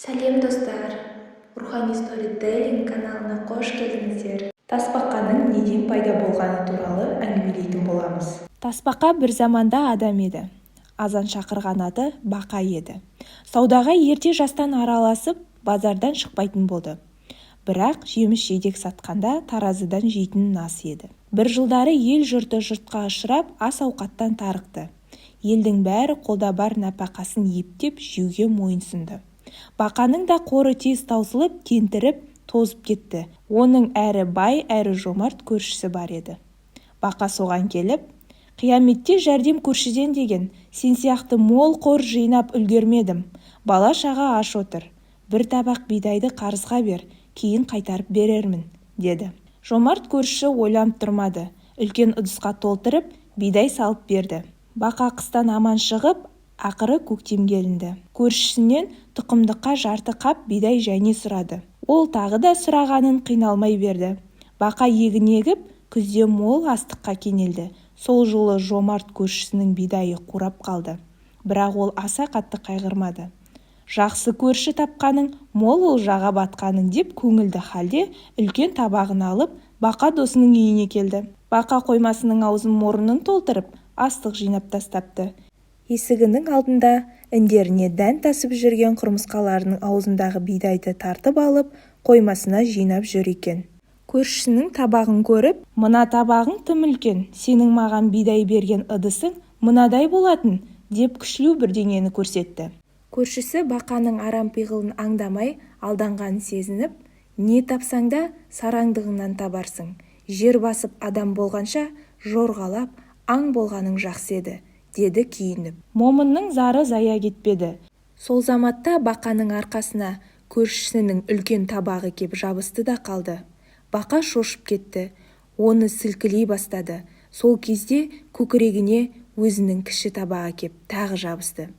Сәлем достар, Рухани Storytelling каналына қош келдіңіздер. Тасбақаның неден пайда болғаны туралы әңгімелейтін боламыз. Тасбақа бір заманда адам еді. Азан шақырған аты Бақа еді. Саудаға ерте жастан араласып, базардан шықпайтын болды. Бірақ жеміс-жидек сатқанда таразыдан жейтін ас еді. Бір жылдары ел жұрты жұртқа ұшырап, ас-ауқаттан тарықты. Елдің бәрі қолда бар нәпақасын ептеп жеуге мойынсынды. Бақаның да қоры тез таусылып, кентіріп, тозып кетті. Оның әрі бай, әрі жомарт көршісі бар еді. Бақа соған келіп, «Қияметте жәрдем көршіден деген, сен сияқты мол қор жинап үлгермедім. Бала шаға аш отыр. Бір табақ бидайды қарызға бер, кейін қайтарып берермін», деді. Жомарт көрші ойланып тұрмады. Үлкен ыдысқа толтырып, бидай салып берді. Бақа қыстан аман шығып, ақыры көктем келінді. Көршісінен тұқымдыққа жарты қап бидай және сұрады. Ол тағы да сұрағанын қиналмай берді. Бақа егін егіп, күзде мол астыққа кенелді. Сол жолы жомарт көршісінің бидайы қурап қалды. Бірақ ол аса қатты қайғырмады. Жақсы көрші тапқаның, мол олжаға батқаның деп көңілді халде үлкен табағын алып, Бақа досының үйіне келді. Бақа қоймасының аузын мұрнын толтырып, астық жинап тастапты. Есігінің алдында індеріне дән тасып жүрген құмырсқаларының аузындағы бидайды тартып алып, қоймасына жинап жүр екен. Көршісінің табағын көріп, «Мына табағың тым үлкен, сенің маған бидай берген ыдысың мынадай болатын», деп күшлеу бірдеңені көрсетті. Көршісі Бақаның арам пиғылын аңдамай, алданғанын сезініп, «Не тапсаң да сараңдығыңнан табарсың. Жер басып адам болғанша жорғалап аң болғаның жақсы еді», деді күйініп. Момынның зары зая кетпеді. Сол заматта Бақаның арқасына көршісінің үлкен табағы кеп жабысты да қалды. Бақа шошып кетті. Оны сілкілей бастады. Сол кезде көкірегіне өзінің кіші табағы кеп тағы жабысты.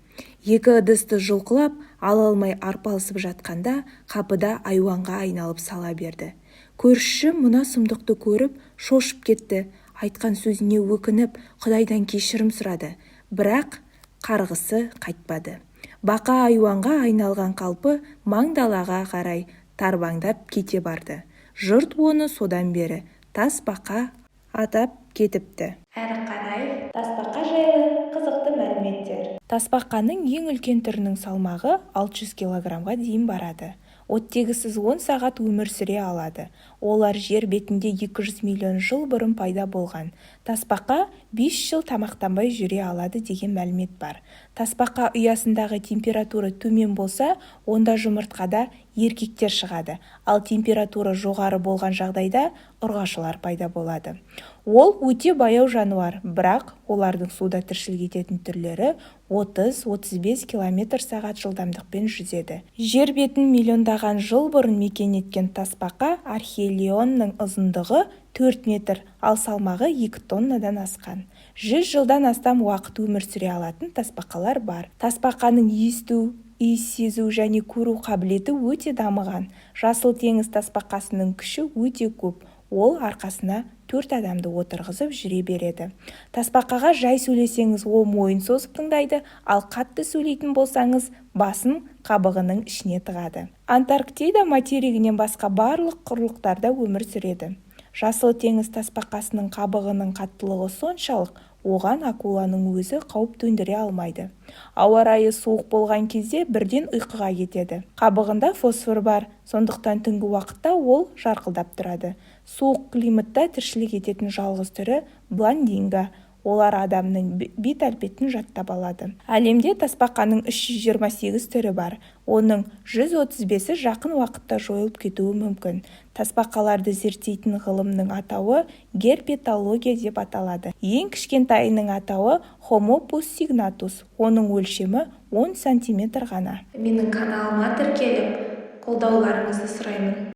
Екі ыдысты жұлқылап ала алмай арпалысып жатқанда қапыда айуанға айналып сала берді. Көрші мына сұмдықты көріп шошып кетті. Айтқан сөзіне өкініп, Құдайдан кешірім сұрады. Бірақ қарғысы қайтпады. Бақа айуанға айналған қалпы маңдалаға қарай тарбаңдап кете барды. Жұрт оны содан бері Тасбақа атап кетіпті. Әрі қарай тасбақа жайлы қызықты мәліметтер. Тасбақаның ең үлкен түрінің салмағы 600 килограммға дейін барады. Оттегісіз 10 сағат өмір сүре алады. Олар жер бетінде 200 миллион жыл бұрын пайда болған. Тасбақа 5 жыл тамақтанбай жүре алады деген мәлімет бар. Тасбақа ұясындағы температура төмен болса, онда жұмыртқада еркектер шығады. Ал температура жоғары болған жағдайда ұрғашылар пайда болады. Ол өте баяу жануар, бірақ олардың суда тіршілік ететін түрлері 30-35 км/сағат жылдамдықпен жүзеді. Жер бетін миллиондаған жыл бұрын мекен еткен тасбақа архейлионның ұзындығы 4 метр, ал салмағы 2 тоннадан асқан. 100 жылдан астам уақыт өмір сүре алатын тасбақалар бар. Тасбақаның есту, иіс сезу және көру қабілеті өте дамыған. Жасыл теңіз тасбақасының күші өте көп. Ол арқасына 4 адамды отырғызып жүре береді. Тасбақаға жай сөйлесеңіз, ол мойын созып тыңдайды, ал қатты сөйлейтін болсаңыз, басын қабығының ішіне тығады. Антарктида материгінен басқа барлық құрлықтарда өмір сүреді. Жасыл теңіз тасбақасының қабығының қаттылығы соншалық, оған акуланың өзі қауіп төндіре алмайды. Ауа райы суық болған кезде бірден ұйқыға кетеді. Қабығында фосфор бар, сондықтан түнгі уақытта ол жарқылдап тұрады. Суық климатта тіршілік ететін жалғыз түрі блондинга. Олар адамның бет-әлпетін жаттап алады. Әлемде тасбақаның 328 түрі бар. Оның 135-і жақын уақытта жойылып кетуі мүмкін. Тасбақаларды зерттейтін ғылымның атауы герпетология деп аталады. Ең кішкентайының атауы Homo pussignatus. Оның өлшемі 10 см ғана. Менің каналыма тіркеліп, қолдауларыңызды сұраймын.